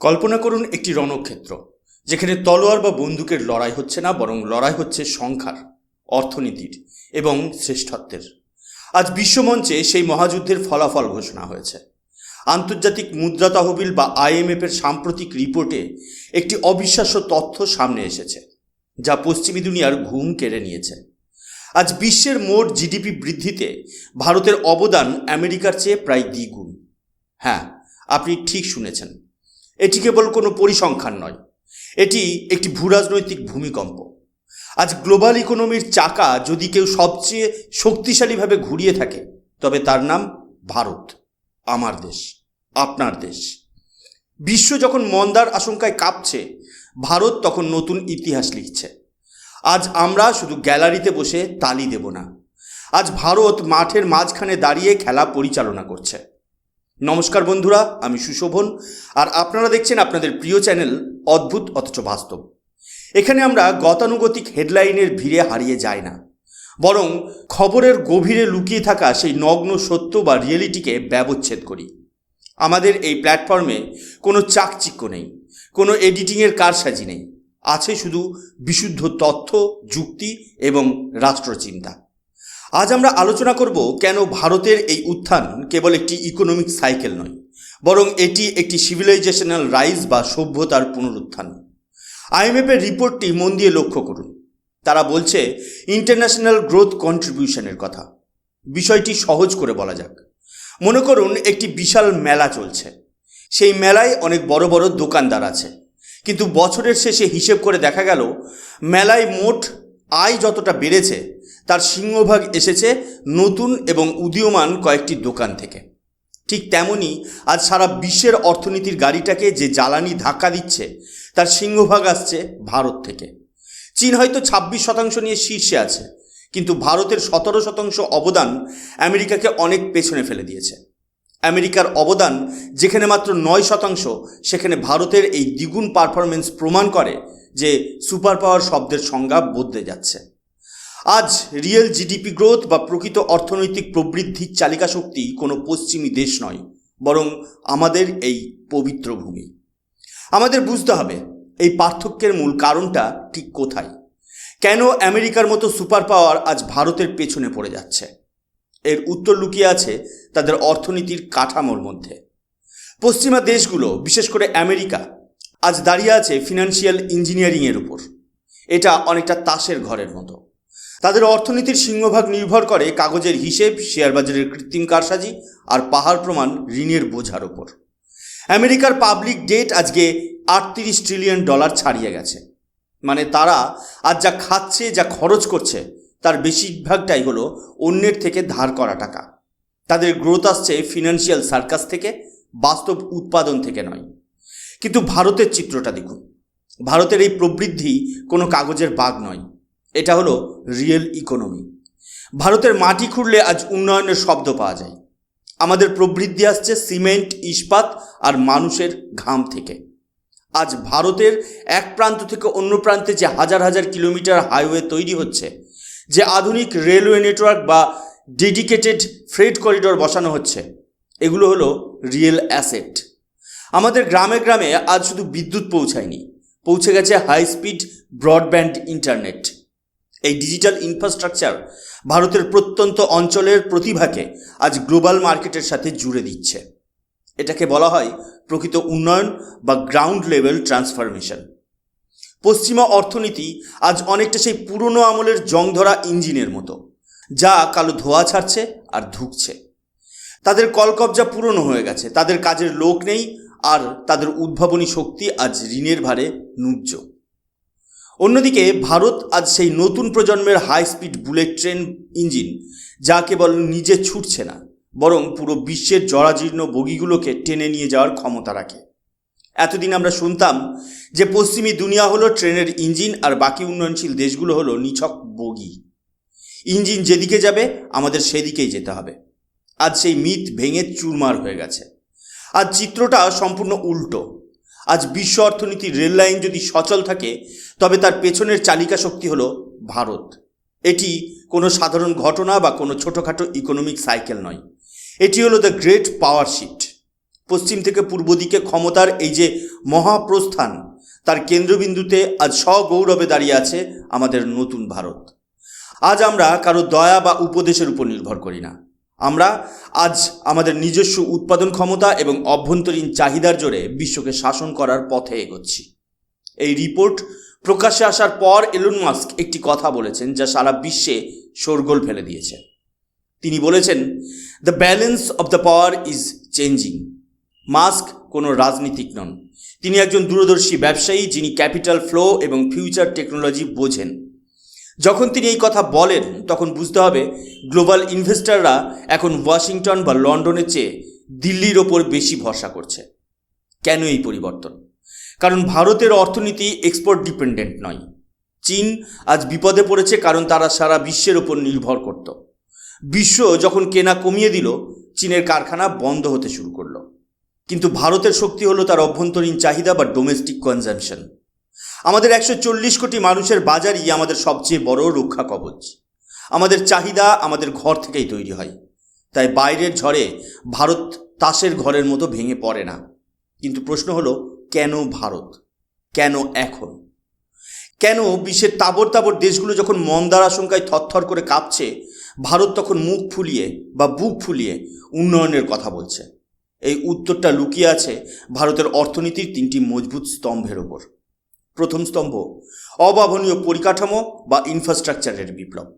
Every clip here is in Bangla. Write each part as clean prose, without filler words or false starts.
কল্পনা করুন একটি রণক্ষেত্র, যেখানে তলোয়ার বা বন্দুকের লড়াই হচ্ছে না, বরং লড়াই হচ্ছে সংখ্যার, অর্থনীতির এবং শ্রেষ্ঠত্বের। আজ বিশ্বমঞ্চে সেই মহাযুদ্ধের ফলাফল ঘোষণা হয়েছে। আন্তর্জাতিক মুদ্রা তহবিল বা IMF-এর সাম্প্রতিক রিপোর্টে একটি অবিশ্বাস্য তথ্য সামনে এসেছে, যা পশ্চিমী দুনিয়ার ঘুম কেড়ে নিয়েছে। আজ বিশ্বের মোট GDP বৃদ্ধিতে ভারতের অবদান আমেরিকার চেয়ে প্রায় দ্বিগুণ। হ্যাঁ, আপনি ঠিক শুনেছেন। এটি কেবল কোনো পরিসংখ্যান নয়, এটি একটি ভূরাজনৈতিক ভূমিকম্প। আজ গ্লোবাল ইকোনমির চাকা যদি কেউ সবচেয়ে শক্তিশালীভাবে ঘুরিয়ে থাকে, তবে তার নাম ভারত। আমার দেশ, আপনার দেশ। বিশ্ব যখন মন্দার আশঙ্কায় কাঁপছে, ভারত তখন নতুন ইতিহাস লিখছে। আজ আমরা শুধু গ্যালারিতে বসে তালি দেব না, আজ ভারত মাঠের মাঝখানে দাঁড়িয়ে খেলা পরিচালনা করছে। নমস্কার বন্ধুরা, আমি সুশোভন, আর আপনারা দেখছেন আপনাদের প্রিয় চ্যানেল অদ্ভুত অথচ বাস্তব। এখানে আমরা গতানুগতিক হেডলাইনের ভিড়ে হারিয়ে যাই না, বরং খবরের গভীরে লুকিয়ে থাকা সেই নগ্ন সত্য বা রিয়েলিটিকে ব্যবচ্ছেদ করি। আমাদের এই প্ল্যাটফর্মে কোনো চাকচিক্য নেই, কোনো এডিটিংয়ের কারসাজি নেই, আছে শুধু বিশুদ্ধ তথ্য, যুক্তি এবং রাষ্ট্রচিন্তা। আজ আমরা আলোচনা করব কেন ভারতের এই উত্থান কেবল একটি ইকোনমিক সাইকেল নয়, বরং এটি একটি সিভিলাইজেশনাল রাইজ বা সভ্যতার পুনরুত্থান। IMF-এর রিপোর্টটি মন দিয়ে লক্ষ্য করুন। তারা বলছে ইন্টারন্যাশনাল গ্রোথ কন্ট্রিবিউশনের কথা। বিষয়টি সহজ করে বলা যাক। মনে করুন একটি বিশাল মেলা চলছে। সেই মেলায় অনেক বড় বড় দোকানদার আছে, কিন্তু বছরের শেষে হিসেব করে দেখা গেল মেলায় মোট আয় যতটা বেড়েছে, তার সিংহভাগ এসেছে নতুন এবং উদীয়মান কয়েকটি দোকান থেকে। ঠিক তেমনই আজ সারা বিশ্বের অর্থনীতির গাড়িটাকে যে জ্বালানি ধাক্কা দিচ্ছে, তার সিংহভাগ আসছে ভারত থেকে। চীন হয়তো 26% নিয়ে শীর্ষে আছে, কিন্তু ভারতের 17% অবদান আমেরিকাকে অনেক পেছনে ফেলে দিয়েছে। আমেরিকার অবদান যেখানে মাত্র 9%, সেখানে ভারতের এই দ্বিগুণ পারফরমেন্স প্রমাণ করে যে সুপার পাওয়ার শব্দের সংজ্ঞা বদলে যাচ্ছে। আজ রিয়েল GDP গ্রোথ বা প্রকৃত অর্থনৈতিক প্রবৃদ্ধির চালিকা শক্তি কোনো পশ্চিমী দেশ নয়, বরং আমাদের এই পবিত্র ভূমি। আমাদের বুঝতে হবে এই পার্থক্যের মূল কারণটা ঠিক কোথায়। কেন আমেরিকার মতো সুপার পাওয়ার আজ ভারতের পেছনে পড়ে যাচ্ছে? এর উত্তর লুকিয়ে আছে তাদের অর্থনীতির কাঠামোর মধ্যে। পশ্চিমা দেশগুলো, বিশেষ করে আমেরিকা, আজ দাঁড়িয়ে আছে ফিনান্সিয়াল ইঞ্জিনিয়ারিংয়ের উপর। এটা অনেকটা তাসের ঘরের মতো। তাদের অর্থনীতির সিংহভাগ নির্ভর করে কাগজের হিসেব, শেয়ার বাজারের কৃত্রিম কারসাজি আর পাহাড় প্রমাণ ঋণের বোঝার ওপর। আমেরিকার পাবলিক ডেট আজকে $38 ট্রিলিয়ন ছাড়িয়ে গেছে। মানে তারা আজ যা খাচ্ছে, যা খরচ করছে, তার বেশিরভাগটাই হলো অন্যের থেকে ধার করা টাকা। তাদের গ্রোথ আসছে ফিনান্সিয়াল সার্কাস থেকে, বাস্তব উৎপাদন থেকে নয়। কিন্তু ভারতের চিত্রটা দেখুন। ভারতের এই প্রবৃদ্ধি কোনো কাগজের বাগ নয়, এটা হলো রিয়েল ইকোনমি। ভারতের মাটি খুঁড়লে আজ উন্নয়নের শব্দ পাওয়া যায়। আমাদের প্রবৃদ্ধি আসছে সিমেন্ট, ইস্পাত আর মানুষের ঘাম থেকে। আজ ভারতের এক প্রান্ত থেকে অন্য প্রান্তে যে হাজার হাজার কিলোমিটার হাইওয়ে তৈরি হচ্ছে, যে আধুনিক রেলওয়ে নেটওয়ার্ক বা ডেডিকেটেড ফ্রেট করিডোর বসানো হচ্ছে, এগুলো হলো রিয়েল অ্যাসেট। আমাদের গ্রামে গ্রামে আজ শুধু বিদ্যুৎ পৌঁছায়নি, পৌঁছে গেছে হাই স্পিড ব্রডব্যান্ড ইন্টারনেট। এই ডিজিটাল ইনফ্রাস্ট্রাকচার ভারতের প্রত্যন্ত অঞ্চলের প্রতিভাকে আজ গ্লোবাল মার্কেটের সাথে জুড়ে দিচ্ছে। এটাকে বলা হয় প্রকৃত উন্নয়ন বা গ্রাউন্ড লেভেল ট্রান্সফরমেশন। পশ্চিমা অর্থনীতি আজ অনেকটা সেই পুরনো আমলের জংধরা ইঞ্জিনের মতো, যা কালো ধোঁয়া ছাড়ছে আর ধুঁকছে। তাদের কলকবজা পুরনো হয়ে গেছে, তাদের কাজের লোক নেই, আর তাদের উদ্ভাবনী শক্তি আজ ঋণের ভারে নুজ্জ। অন্যদিকে ভারত আজ সেই নতুন প্রজন্মের high speed bullet train engine, যা কেবল নিজে ছুটছে না, বরং পুরো বিশ্বের জরাজীর্ণ বগিগুলোকে টেনে নিয়ে যাওয়ার ক্ষমতা রাখে। এতদিন আমরা শুনতাম যে পশ্চিমী দুনিয়া হলো ট্রেনের ইঞ্জিন আর বাকি উন্নয়নশীল দেশগুলো হলো নিছক বগি। ইঞ্জিন যেদিকে যাবে আমাদের সেদিকেই যেতে হবে। আজ সেই মিথ ভেঙে চুরমার হয়ে গেছে। আজ চিত্রটা সম্পূর্ণ উল্টো। আজ বিশ্ব অর্থনীতির রেল লাইন যদি সচল থাকে, তবে তার পেছনের চালিকা শক্তি হলো ভারত। এটি কোনো সাধারণ ঘটনা বা কোনো ছোটোখাটো ইকোনমিক সাইকেল নয়, এটি হলো দ্য গ্রেট পাওয়ার শিফট। পশ্চিম থেকে পূর্ব দিকে ক্ষমতার এই যে মহাপ্রস্থান, তার কেন্দ্রবিন্দুতে আজ সগৌরবে দাঁড়িয়ে আছে আমাদের নতুন ভারত। আজ আমরা কারো দয়া বা উপদেশের উপর নির্ভর করি না। আমরা আজ আমাদের নিজস্ব উৎপাদন ক্ষমতা এবং অভ্যন্তরীণ চাহিদার জোরে বিশ্বকে শাসন করার পথে এগোচ্ছি। এই রিপোর্ট প্রকাশ্যে আসার পর এলন মাস্ক একটি কথা বলেছেন যা সারা বিশ্বে শোরগোল ফেলে দিয়েছে। তিনি বলেছেন, the balance of the power is changing. Mask কোনো রাজনীতিক নন, তিনি একজন দূরদর্শী ব্যবসায়ী যিনি ক্যাপিটাল ফ্লো এবং ফিউচার টেকনোলজি বোঝেন। যখন তিনি এই কথা বলেন তখন বুঝতে হবে গ্লোবাল ইনভেস্টররা এখন ওয়াশিংটন বা লন্ডনের চেয়ে দিল্লির ওপর বেশি ভরসা করছে। কেন এই পরিবর্তন? কারণ ভারতের অর্থনীতি এক্সপোর্ট ডিপেন্ডেন্ট নয়। চীন আজ বিপদে পড়েছে কারণ তারা সারা বিশ্বের ওপর নির্ভর করত। বিশ্ব যখন কেনা কমিয়ে দিল, চীনের কারখানা বন্ধ হতে শুরু করলো। কিন্তু ভারতের শক্তি হলো তার অভ্যন্তরীণ চাহিদা বা ডোমেস্টিক কনজামশন। আমাদের 140 কোটি মানুষের বাজারই আমাদের সবচেয়ে বড় রক্ষা কবচ। আমাদের চাহিদা আমাদের ঘর থেকেই তৈরি হয়, তাই বাইরের ঝড়ে ভারত তাসের ঘরের মতো ভেঙে পড়ে না। কিন্তু প্রশ্ন হলো, কেন ভারত? কেন এখন? কেন বিশ্বের তাবড় তাবড় দেশগুলো যখন মন্দার আশঙ্কায় থরথর করে কাঁপছে, ভারত তখন মুখ ফুলিয়ে বা বুক ফুলিয়ে উন্নয়নের কথা বলছে? এই উত্তরটা লুকিয়ে আছে ভারতের অর্থনীতির 3টি মজবুত স্তম্ভের ওপর। প্রথম স্তম্ভ, অভাবনীয় পরিকাঠামো বা ইনফ্রাস্ট্রাকচারের বিপ্লব।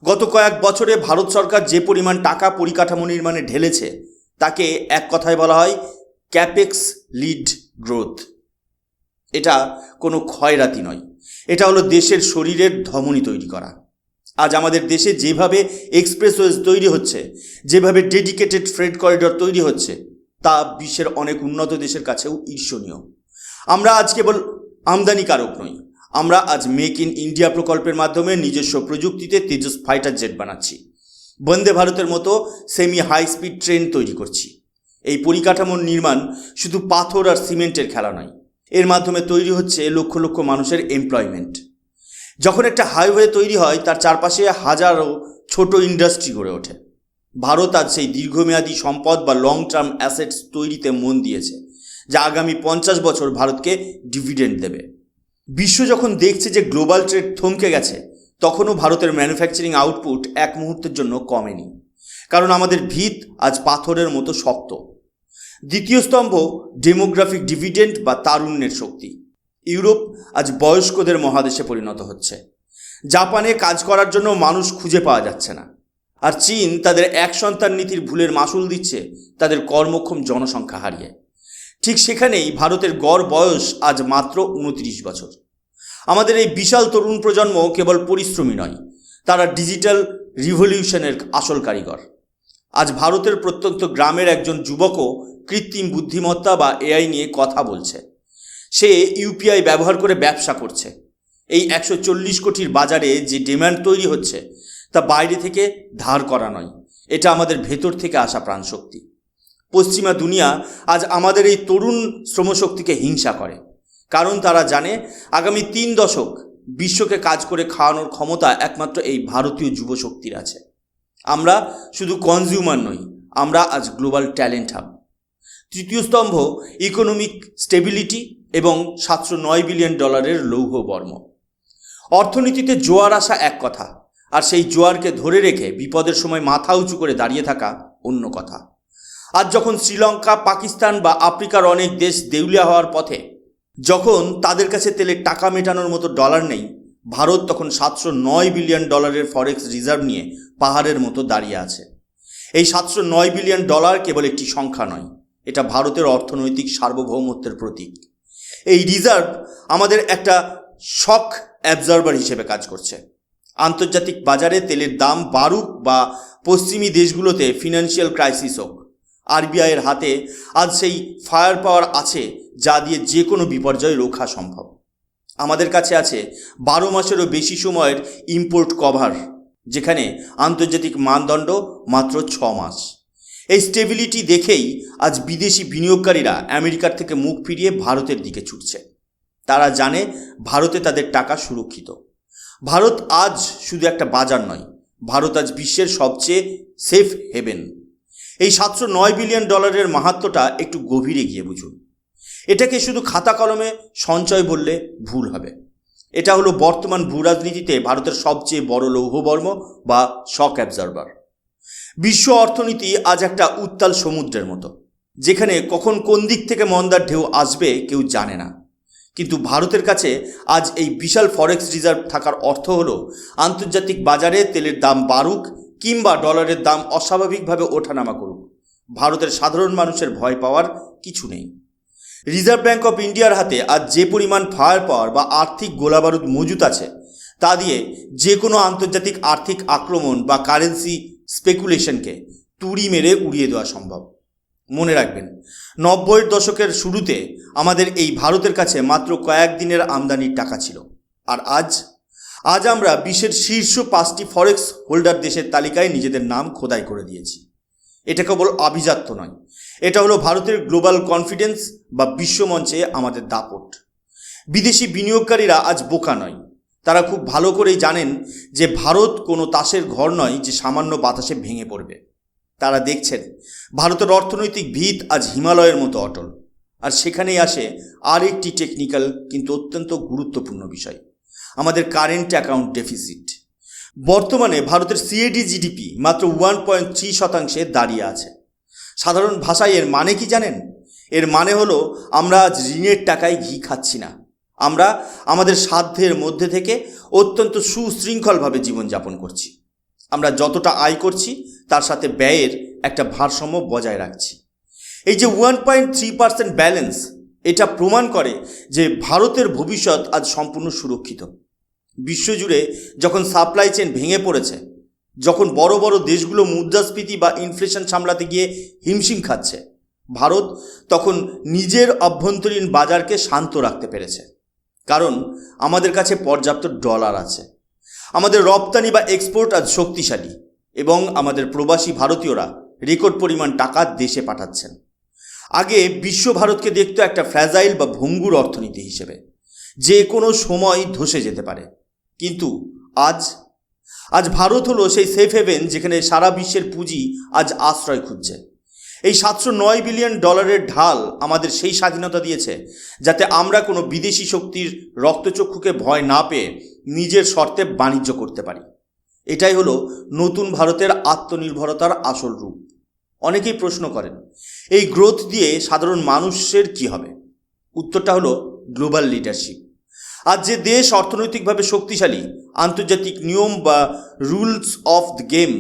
গত কয়েক বছরে ভারত সরকার যে পরিমাণ টাকা পরিকাঠামো নির্মাণে ঢেলেছে তাকে এক কথায় বলা হয় ক্যাপেক্স লিড গ্রোথ। এটা কোনো ক্ষয়রাতি নয়, এটা হলো দেশের শরীরের ধমনী তৈরি করা। আজ আমাদের দেশে যেভাবে এক্সপ্রেসওয়েজ তৈরি হচ্ছে, যেভাবে ডেডিকেটেড ফ্রেট করিডর তৈরি হচ্ছে, তা বিশ্বের অনেক উন্নত দেশের কাছেও ঈর্ষণীয়। আমরা আজ কেবল আমদানিকারক নই, আমরা আজ মেক ইন ইন্ডিয়া প্রকল্পের মাধ্যমে নিজস্ব প্রযুক্তিতে তেজস ফাইটার জেট বানাচ্ছি, বন্দে ভারতের মতো সেমি হাই স্পিড ট্রেন তৈরি করছি। এই পরিকাঠামোর নির্মাণ শুধু পাথর আর সিমেন্টের খেলা নয়, এর মাধ্যমে তৈরি হচ্ছে লক্ষ লক্ষ মানুষের এমপ্লয়মেন্ট। যখন একটা হাইওয়ে তৈরি হয় তার চারপাশে হাজারো ছোট ইন্ডাস্ট্রি গড়ে ওঠে। ভারত আজ সেই দীর্ঘমেয়াদী সম্পদ বা লং টার্ম অ্যাসেটস তৈরিতে মন দিয়েছে, যা আগামী 50 বছর ভারতকে ডিভিডেন্ড দেবে। বিশ্ব যখন দেখছে যে গ্লোবাল ট্রেড থমকে গেছে, তখনও ভারতের ম্যানুফ্যাকচারিং আউটপুট এক মুহূর্তের জন্য কমেনি, কারণ আমাদের ভিত আজ পাথরের মতো শক্ত। দ্বিতীয় স্তম্ভ, ডেমোগ্রাফিক ডিভিডেন্ড বা তারুণ্যের শক্তি। ইউরোপ আজ বয়স্কদের মহাদেশে পরিণত হচ্ছে। জাপানে কাজ করার জন্য মানুষ খুঁজে পাওয়া যাচ্ছে না। আর চীন তাদের এক সন্তান নীতির ভুলের মাসুল দিচ্ছে তাদের কর্মক্ষম জনসংখ্যা হারিয়ে। ঠিক সেখানেই ভারতের গড় বয়স আজ মাত্র 29 বছর। আমাদের এই বিশাল তরুণ প্রজন্ম কেবল পরিশ্রমী নয়, তারা ডিজিটাল রিভলিউশনের আসল কারিগর। আজ ভারতের প্রত্যন্ত গ্রামের একজন যুবকও কৃত্রিম বুদ্ধিমত্তা বা এআই নিয়ে কথা বলছে। সে ইউপিআই ব্যবহার করে ব্যবসা করছে। এই 140 কোটির বাজারে যে ডিমান্ড তৈরি হচ্ছে তা বাইরে থেকে ধার করা নয়, এটা আমাদের ভেতর থেকে আসা প্রাণশক্তি। পশ্চিমা দুনিয়া আজ আমাদের এই তরুণ শ্রমশক্তিকে হিংসা করে, কারণ তারা জানে আগামী 3 দশক বিশ্বকে কাজ করে খাওয়ানোর ক্ষমতা একমাত্র এই ভারতীয় যুবশক্তির আছে। আমরা শুধু কনজিউমার নই, আমরা আজ গ্লোবাল ট্যালেন্ট হাব। তৃতীয় স্তম্ভ, ইকোনমিক স্টেবিলিটি এবং $709 বিলিয়ন লৌহ বর্ম। অর্থনীতিতে জোয়ার আসা এক কথা, আর সেই জোয়ারকে ধরে রেখে বিপদের সময় মাথা উঁচু করে দাঁড়িয়ে থাকা অন্য কথা। আজ যখন শ্রীলঙ্কা, পাকিস্তান বা আফ্রিকার অনেক দেশ দেউলিয়া হওয়ার পথে, যখন তাদের কাছে তেলের টাকা মেটানোর মতো ডলার নেই, ভারত তখন $709 বিলিয়ন ফরেক্স রিজার্ভ নিয়ে পাহাড়ের মতো দাঁড়িয়ে আছে। এই $709 বিলিয়ন কেবল একটি সংখ্যা নয়, এটা ভারতের অর্থনৈতিক সার্বভৌমত্বের প্রতীক। এই রিজার্ভ আমাদের একটা শক অ্যাবজর্বার হিসেবে কাজ করছে। আন্তর্জাতিক বাজারে তেলের দাম বাড়ুক বা পশ্চিমী দেশগুলোতে ফিনান্সিয়াল ক্রাইসিস হোক, আরবিআইয়ের হাতে আজ সেই ফায়ার পাওয়ার আছে যা দিয়ে যে কোনো বিপর্যয় রক্ষা সম্ভব। আমাদের কাছে আছে 12 মাসেরও বেশি সময়ের ইম্পোর্ট কভার, যেখানে আন্তর্জাতিক মানদণ্ড মাত্র 6 মাস। এই স্টেবিলিটি দেখেই আজ বিদেশি বিনিয়োগকারীরা আমেরিকার থেকে মুখ ফিরিয়ে ভারতের দিকে ছুটছে। তারা জানে ভারতে তাদের টাকা সুরক্ষিত। ভারত আজ শুধু একটা বাজার নয়, ভারত আজ বিশ্বের সবচেয়ে সেফ হেভেন। এই $709 বিলিয়ন মাহাত্ম্যটা একটু গভীরে গিয়ে বুঝুন। এটাকে শুধু খাতা কলমে সঞ্চয় বললে ভুল হবে। এটা হলো বর্তমান ভূরাজনীতিতে ভারতের সবচেয়ে বড় লৌহবর্ম বা শক অ্যাবজর্বার। বিশ্ব অর্থনীতি আজ একটা উত্তাল সমুদ্রের মতো, যেখানে কখন কোন দিক থেকে মন্দার ঢেউ আসবে কেউ জানে না। কিন্তু ভারতের কাছে আজ এই বিশাল ফরেক্স রিজার্ভ থাকার অর্থ হলো আন্তর্জাতিক বাজারে তেলের দাম বাড়ুক কিংবা ডলারের দাম অস্বাভাবিকভাবে ওঠানামা করুক, ভারতের সাধারণ মানুষের ভয় পাওয়ার কিছু নেই। রিজার্ভ ব্যাঙ্ক অফ ইন্ডিয়ার হাতে আজ যে পরিমাণ ফায়ার পাওয়ার বা আর্থিক গোলাবারুদ মজুত আছে, তা দিয়ে যে কোনো আন্তর্জাতিক আর্থিক আক্রমণ বা কারেন্সি স্পেকুলেশনকে তুড়ি মেরে উড়িয়ে দেওয়া সম্ভব। মনে রাখবেন, 90-এর দশকের শুরুতে আমাদের এই ভারতের কাছে মাত্র কয়েকদিনের আমদানির টাকা ছিল, আর আজ আমরা বিশ্বের শীর্ষ 5টি ফরেক্স হোল্ডার দেশের তালিকায় নিজেদের নাম খোদাই করে দিয়েছি। এটা কেবল আভিজাত্য নয়, এটা হলো ভারতের গ্লোবাল কনফিডেন্স বা বিশ্বমঞ্চে আমাদের দাপট। বিদেশি বিনিয়োগকারীরা আজ বোকা নয়, তারা খুব ভালো করেই জানেন যে ভারত কোনো তাসের ঘর নয় যে সামান্য বাতাসে ভেঙে পড়বে। তারা দেখছেন ভারতের অর্থনৈতিক ভিত আজ হিমালয়ের মতো অটল। আর সেখানেই আসে আর একটি টেকনিক্যাল কিন্তু অত্যন্ত গুরুত্বপূর্ণ বিষয়, আমাদের কারেন্ট অ্যাকাউন্ট ডেফিসিট। বর্তমানে ভারতের সিএডি জিডিপি মাত্র 1.3% দাঁড়িয়ে আছে। সাধারণ ভাষায় এর মানে কি জানেন? এর মানে হলো আমরা আজ ঋণের টাকায় ঘি খাচ্ছি না, আমরা আমাদের সাধ্যের মধ্যে থেকে অত্যন্ত সুশৃঙ্খলভাবে জীবনযাপন করছি। আমরা যতটা আয় করছি তার সাথে ব্যয়ের একটা ভারসাম্য বজায় রাখছি। এই যে 1.3% ব্যালেন্স, এটা প্রমাণ করে যে ভারতের ভবিষ্যৎ আজ সম্পূর্ণ সুরক্ষিত। বিশ্বজুড়ে যখন সাপ্লাই চেন ভেঙে পড়েছে, যখন বড় বড় দেশগুলো মুদ্রাস্ফীতি বা ইনফ্লেশন সামলাতে গিয়ে হিমশিম খাচ্ছে, ভারত তখন নিজের অভ্যন্তরীণ বাজারকে শান্ত রাখতে পেরেছে। কারণ আমাদের কাছে পর্যাপ্ত ডলার আছে, আমাদের রপ্তানি বা এক্সপোর্ট আজ শক্তিশালী, এবং আমাদের প্রবাসী ভারতীয়রা রেকর্ড পরিমাণ টাকা দেশে পাঠাচ্ছেন। আগে বিশ্ব ভারতকে দেখতো একটা ফ্র্যাজাইল বা ভঙ্গুর অর্থনীতি হিসেবে, যে কোনো সময় ধসে যেতে পারে। কিন্তু আজ ভারত হলো সেই সেফ হেভেন যেখানে সারা বিশ্বের পুঁজি আজ আশ্রয় খুঁজছে। এই $709 বিলিয়ন ঢাল আমাদের সেই স্বাধীনতা দিয়েছে যাতে আমরা কোনো বিদেশি শক্তির রক্তচক্ষুকে ভয় না পেয়ে নিজের শর্তে বাণিজ্য করতে পারি। এটাই হলো নতুন ভারতের আত্মনির্ভরতার আসল রূপ। অনেকেই প্রশ্ন করেন, এই গ্রোথ দিয়ে সাধারণ মানুষের কি হবে? উত্তরটা হলো গ্লোবাল লিডারশিপ। আজ যে দেশ অর্থনৈতিকভাবে শক্তিশালী, আন্তর্জাতিক নিয়ম বা রুলস অফ দ্য গেম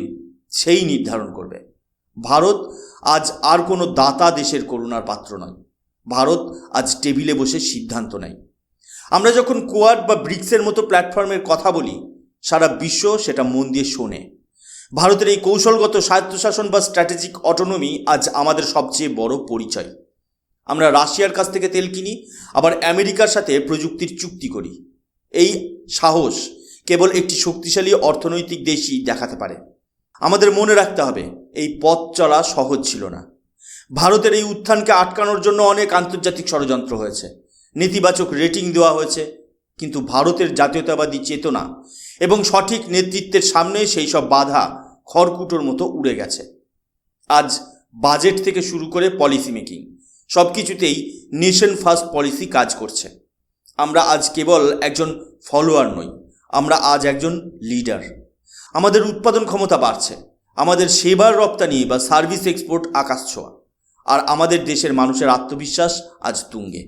সেই নির্ধারণ করবে। ভারত আজ আর কোনো দাতা দেশের করুণার পাত্র নয়, ভারত আজ টেবিলে বসে সিদ্ধান্ত নেয়। আমরা যখন কোয়াড বা ব্রিক্সের মতো প্ল্যাটফর্মের কথা বলি, সারা বিশ্ব সেটা মন দিয়ে শোনে। ভারতের এই কৌশলগত স্বায়ত্তশাসন বা স্ট্র্যাটেজিক অটোনমি আজ আমাদের সবচেয়ে বড় পরিচয়। আমরা রাশিয়ার কাছ থেকে তেল কিনি, আবার আমেরিকার সাথে প্রযুক্তির চুক্তি করি। এই সাহস কেবল একটি শক্তিশালী অর্থনৈতিক দেশই দেখাতে পারে। আমাদের মনে রাখতে হবে, এই পথ চলা সহজ ছিল না। ভারতের এই উত্থানকে আটকানোর জন্য অনেক আন্তর্জাতিক ষড়যন্ত্র হয়েছে, নেতিবাচক রেটিং দেওয়া হয়েছে, কিন্তু ভারতের জাতীয়তাবাদী চেতনা এবং সঠিক নেতৃত্বের সামনে সেই সব বাধা খড়কুটোর মতো উড়ে গেছে। আজ বাজেট থেকে শুরু করে পলিসি মেকিং সব কিছুতেই নেশন ফার্স্ট পলিসি কাজ করছে। আমরা আজ কেবল একজন ফলোয়ার নই, আমরা আজ একজন লিডার। আমাদের উৎপাদন ক্ষমতা বাড়ছে, আমাদের সেবার রপ্তানি বা সার্ভিস এক্সপোর্ট আকাশ ছোঁয়া, আর আমাদের দেশের মানুষের আত্মবিশ্বাস আজ তুঙ্গে।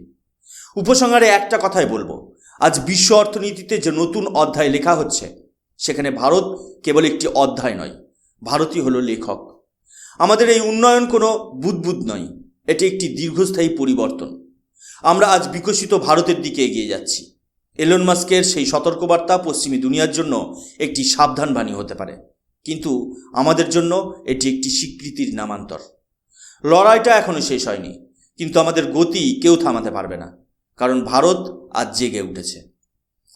উপসংহারে একটা কথাই বলবো, আজ বিশ্ব অর্থনীতিতে যে নতুন অধ্যায় লেখা হচ্ছে, সেখানে ভারত কেবল একটি অধ্যায় নয়, ভারতই হলো লেখক। আমাদের এই উন্নয়ন কোনো বুদবুদ নয়, এটি একটি দীর্ঘস্থায়ী পরিবর্তন। আমরা আজ বিকশিত ভারতের দিকে এগিয়ে যাচ্ছি। এলন মাস্কের সেই সতর্কবার্তা পশ্চিমী দুনিয়ার জন্য একটি সাবধানবাণী হতে পারে, কিন্তু আমাদের জন্য এটি একটি স্বীকৃতির নামান্তর। লড়াইটা এখনো শেষ হয়নি, কিন্তু আমাদের গতি কেউ থামাতে পারবে না, কারণ ভারত আজ জেগে উঠেছে।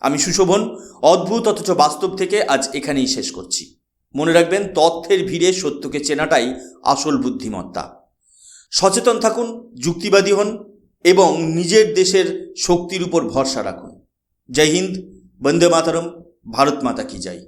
আমি সুশোভন, অদ্ভুত অথচ বাস্তব থেকে আজ এখানেই শেষ করছি। মনে রাখবেন, তথ্যের ভিড়ে সত্যকে চেনাটাই আসল বুদ্ধিমত্তা। সচেতন থাকুন, যুক্তিবাদী হন এবং নিজের দেশের শক্তির উপর ভরসা রাখুন। জয় হিন্দ, বন্দে মাতরম, ভারত মাতা কি জয়।